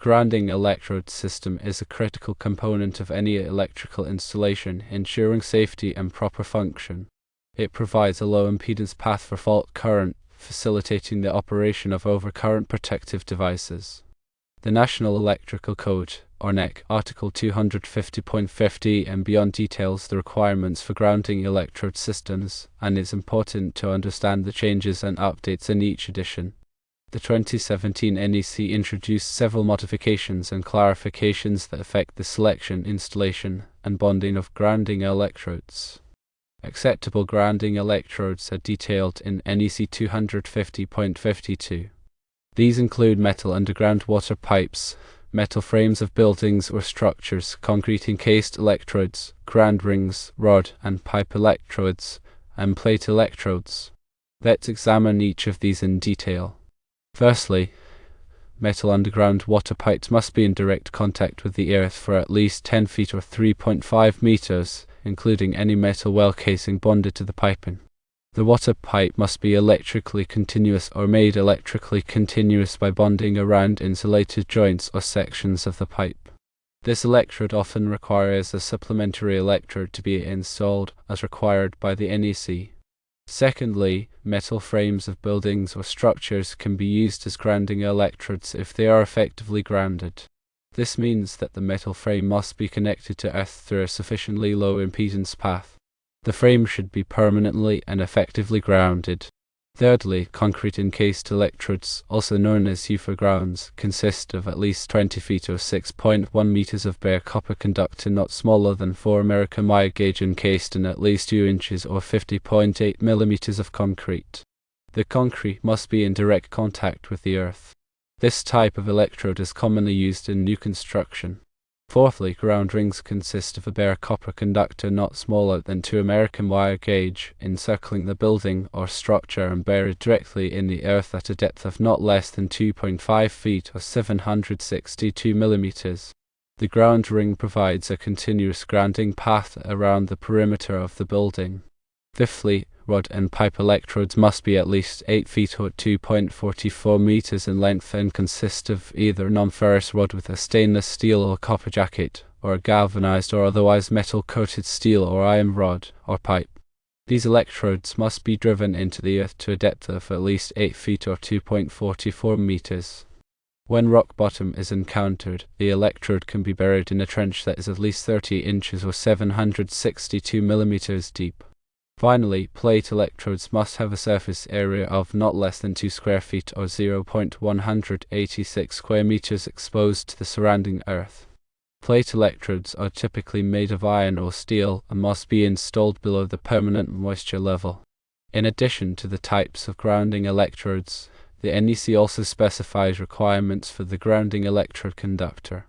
grounding electrode system is a critical component of any electrical installation, ensuring safety and proper function. It provides a low impedance path for fault current, facilitating the operation of overcurrent protective devices. The National Electrical Code, or NEC, Article 250.50 and beyond details the requirements for grounding electrode systems, and it's important to understand the changes and updates in each edition. The 2017 NEC introduced several modifications and clarifications that affect the selection, installation, and bonding of grounding electrodes. Acceptable grounding electrodes are detailed in NEC 250.52. These include metal underground water pipes, metal frames of buildings or structures, concrete encased electrodes, ground rings, rod and pipe electrodes, and plate electrodes. Let's examine each of these in detail. Firstly, metal underground water pipes must be in direct contact with the earth for at least 10 feet or 3.5 meters, including any metal well casing bonded to the piping. The water pipe must be electrically continuous or made electrically continuous by bonding around insulated joints or sections of the pipe. This electrode often requires a supplementary electrode to be installed as required by the NEC. Secondly, metal frames of buildings or structures can be used as grounding electrodes if they are effectively grounded. This means that the metal frame must be connected to earth through a sufficiently low impedance path. The frame should be permanently and effectively grounded. Thirdly, concrete encased electrodes, also known as UFO grounds, consist of at least 20 feet or 6.1 meters of bare copper conductor not smaller than 4 American wire gauge encased in at least 2 inches or 50.8 millimeters of concrete. The concrete must be in direct contact with the earth. This type of electrode is commonly used in new construction. Fourthly, ground rings consist of a bare copper conductor not smaller than 2 American wire gauge, encircling the building or structure and buried directly in the earth at a depth of not less than 2.5 feet or 762 millimeters. The ground ring provides a continuous grounding path around the perimeter of the building. Fifthly, rod and pipe electrodes must be at least 8 feet or 2.44 meters in length and consist of either non-ferrous rod with a stainless steel or copper jacket, or a galvanized or otherwise metal-coated steel or iron rod or pipe. These electrodes must be driven into the earth to a depth of at least 8 feet or 2.44 meters. When rock bottom is encountered, the electrode can be buried in a trench that is at least 30 inches or 762 millimeters deep. Finally, plate electrodes must have a surface area of not less than 2 square feet or 0.186 square meters exposed to the surrounding earth. Plate electrodes are typically made of iron or steel and must be installed below the permanent moisture level. In addition to the types of grounding electrodes, the NEC also specifies requirements for the grounding electrode conductor.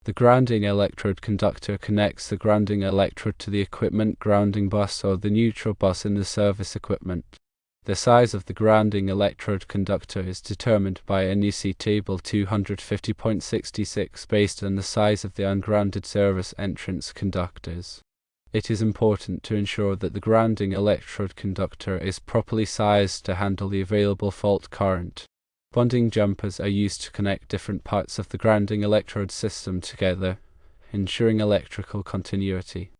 The grounding electrode conductor connects the grounding electrode to the equipment grounding bus or the neutral bus in the service equipment. The size of the grounding electrode conductor is determined by NEC Table 250.66 based on the size of the ungrounded service entrance conductors. It is important to ensure that the grounding electrode conductor is properly sized to handle the available fault current. Bonding jumpers are used to connect different parts of the grounding electrode system together, ensuring electrical continuity.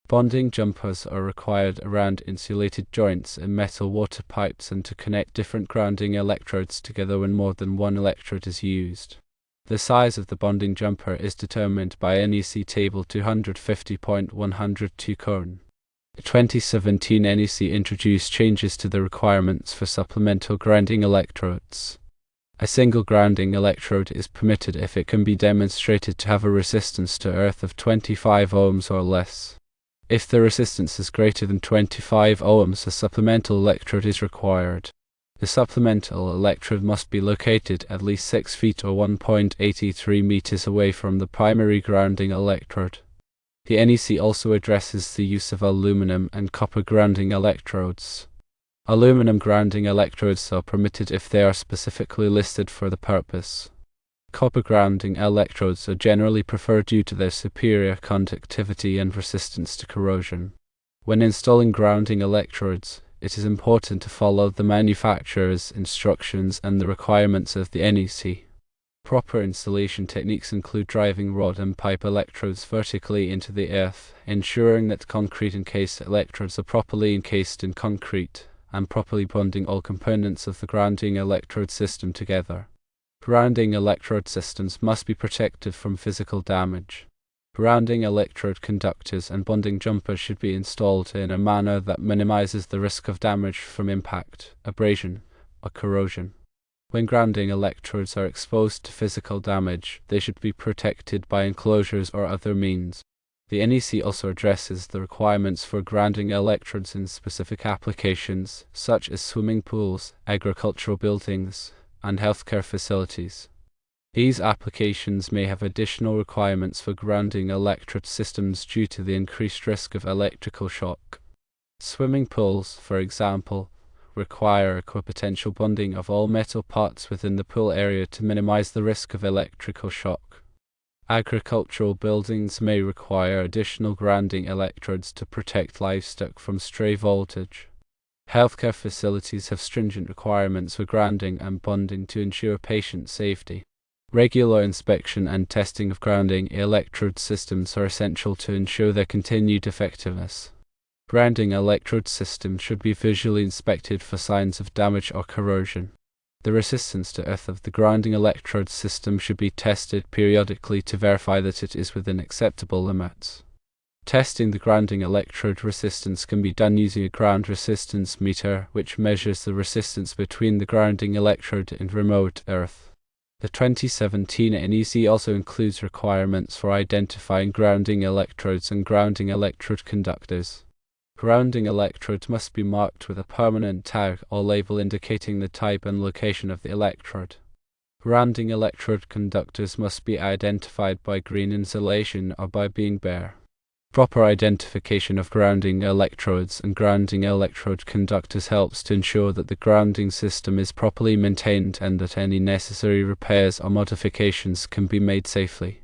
Bonding jumpers are required around insulated joints in metal water pipes and to connect different grounding electrodes together when more than one electrode is used. The size of the bonding jumper is determined by NEC Table 250.102 Cone. The 2017 NEC introduced changes to the requirements for supplemental grounding electrodes. A single grounding electrode is permitted if it can be demonstrated to have a resistance to earth of 25 ohms or less. If the resistance is greater than 25 ohms, a supplemental electrode is required. The supplemental electrode must be located at least 6 feet or 1.83 meters away from the primary grounding electrode. The NEC also addresses the use of aluminum and copper grounding electrodes. Aluminum grounding electrodes are permitted if they are specifically listed for the purpose. Copper grounding electrodes are generally preferred due to their superior conductivity and resistance to corrosion. When installing grounding electrodes, it is important to follow the manufacturer's instructions and the requirements of the NEC. Proper installation techniques include driving rod and pipe electrodes vertically into the earth, ensuring that concrete-encased electrodes are properly encased in concrete, and properly bonding all components of the grounding electrode system together. Grounding electrode systems must be protected from physical damage. Grounding electrode conductors and bonding jumpers should be installed in a manner that minimizes the risk of damage from impact, abrasion, or corrosion. When grounding electrodes are exposed to physical damage, they should be protected by enclosures or other means. The NEC also addresses the requirements for grounding electrodes in specific applications, such as swimming pools, agricultural buildings, and healthcare facilities. These applications may have additional requirements for grounding electrode systems due to the increased risk of electrical shock. Swimming pools, for example, require equipotential bonding of all metal parts within the pool area to minimize the risk of electrical shock. Agricultural buildings may require additional grounding electrodes to protect livestock from stray voltage. Healthcare facilities have stringent requirements for grounding and bonding to ensure patient safety. Regular inspection and testing of grounding electrode systems are essential to ensure their continued effectiveness. Grounding electrode systems should be visually inspected for signs of damage or corrosion. The resistance to earth of the grounding electrode system should be tested periodically to verify that it is within acceptable limits. Testing the grounding electrode resistance can be done using a ground resistance meter, which measures the resistance between the grounding electrode and remote earth. The 2017 NEC also includes requirements for identifying grounding electrodes and grounding electrode conductors. Grounding electrodes must be marked with a permanent tag or label indicating the type and location of the electrode. Grounding electrode conductors must be identified by green insulation or by being bare. Proper identification of grounding electrodes and grounding electrode conductors helps to ensure that the grounding system is properly maintained and that any necessary repairs or modifications can be made safely.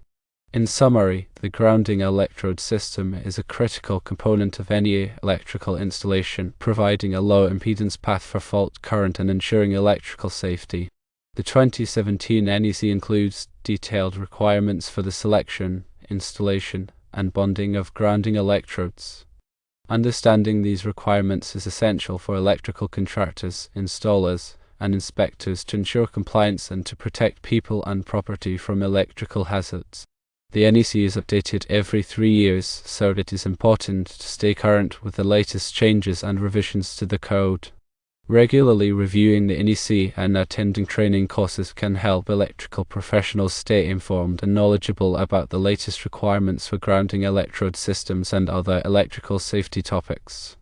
In summary, the grounding electrode system is a critical component of any electrical installation, providing a low impedance path for fault current and ensuring electrical safety. The 2017 NEC includes detailed requirements for the selection, installation, and bonding of grounding electrodes. Understanding these requirements is essential for electrical contractors, installers, and inspectors to ensure compliance and to protect people and property from electrical hazards. The NEC is updated every 3 years, so it is important to stay current with the latest changes and revisions to the code. Regularly reviewing the NEC and attending training courses can help electrical professionals stay informed and knowledgeable about the latest requirements for grounding electrode systems and other electrical safety topics.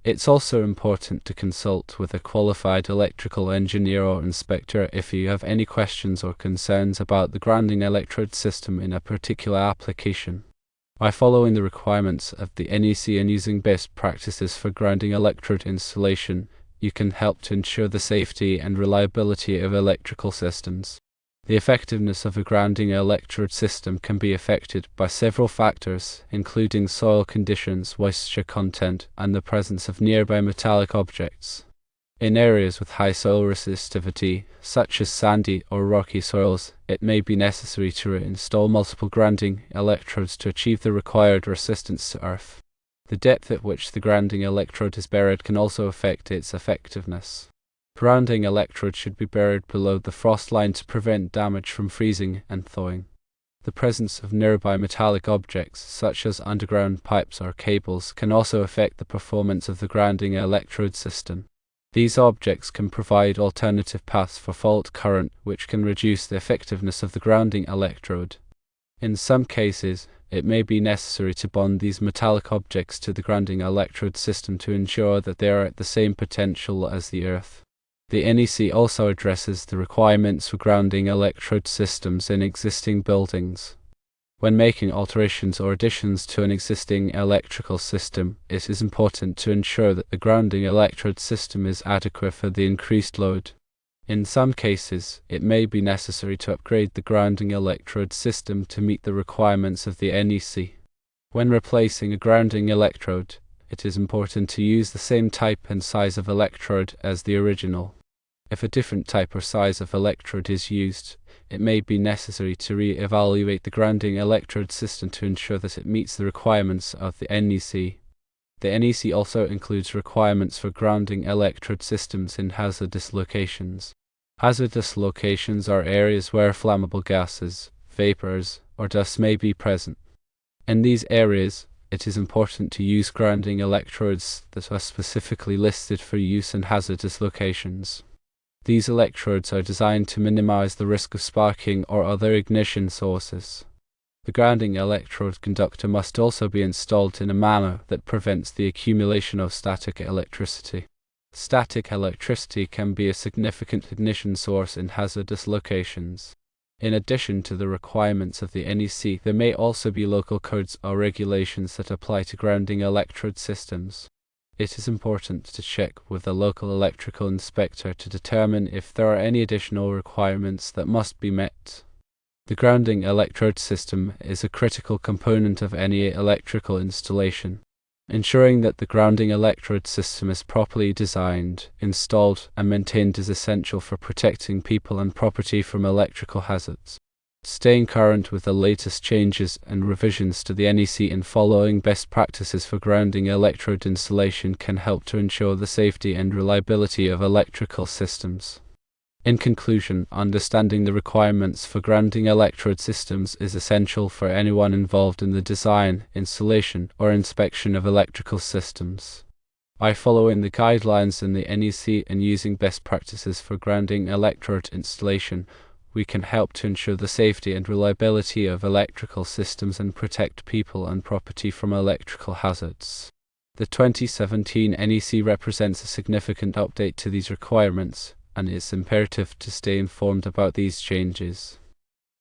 It's also important to consult with a qualified electrical engineer or inspector if you have any questions or concerns about the grounding electrode system in a particular application. By following the requirements of the NEC and using best practices for grounding electrode installation, you can help to ensure the safety and reliability of electrical systems. The effectiveness of a grounding electrode system can be affected by several factors, including soil conditions, moisture content, and the presence of nearby metallic objects. In areas with high soil resistivity, such as sandy or rocky soils, it may be necessary to install multiple grounding electrodes to achieve the required resistance to earth. The depth at which the grounding electrode is buried can also affect its effectiveness. Grounding electrodes should be buried below the frost line to prevent damage from freezing and thawing. The presence of nearby metallic objects, such as underground pipes or cables, can also affect the performance of the grounding electrode system. These objects can provide alternative paths for fault current, which can reduce the effectiveness of the grounding electrode. In some cases, it may be necessary to bond these metallic objects to the grounding electrode system to ensure that they are at the same potential as the earth. The NEC also addresses the requirements for grounding electrode systems in existing buildings. When making alterations or additions to an existing electrical system, it is important to ensure that the grounding electrode system is adequate for the increased load. In some cases, it may be necessary to upgrade the grounding electrode system to meet the requirements of the NEC. When replacing a grounding electrode, it is important to use the same type and size of electrode as the original. If a different type or size of electrode is used, it may be necessary to re-evaluate the grounding electrode system to ensure that it meets the requirements of the NEC. The NEC also includes requirements for grounding electrode systems in hazardous locations. Hazardous locations are areas where flammable gases, vapors, or dust may be present. In these areas, it is important to use grounding electrodes that are specifically listed for use in hazardous locations. These electrodes are designed to minimize the risk of sparking or other ignition sources. The grounding electrode conductor must also be installed in a manner that prevents the accumulation of static electricity. Static electricity can be a significant ignition source in hazardous locations. In addition to the requirements of the NEC, there may also be local codes or regulations that apply to grounding electrode systems. It is important to check with the local electrical inspector to determine if there are any additional requirements that must be met. The grounding electrode system is a critical component of any electrical installation. Ensuring that the grounding electrode system is properly designed, installed, and maintained is essential for protecting people and property from electrical hazards. Staying current with the latest changes and revisions to the NEC and following best practices for grounding electrode installation can help to ensure the safety and reliability of electrical systems. In conclusion, understanding the requirements for grounding electrode systems is essential for anyone involved in the design, installation, or inspection of electrical systems. By following the guidelines in the NEC and using best practices for grounding electrode installation, we can help to ensure the safety and reliability of electrical systems and protect people and property from electrical hazards. The 2017 NEC represents a significant update to these requirements, and it's imperative to stay informed about these changes.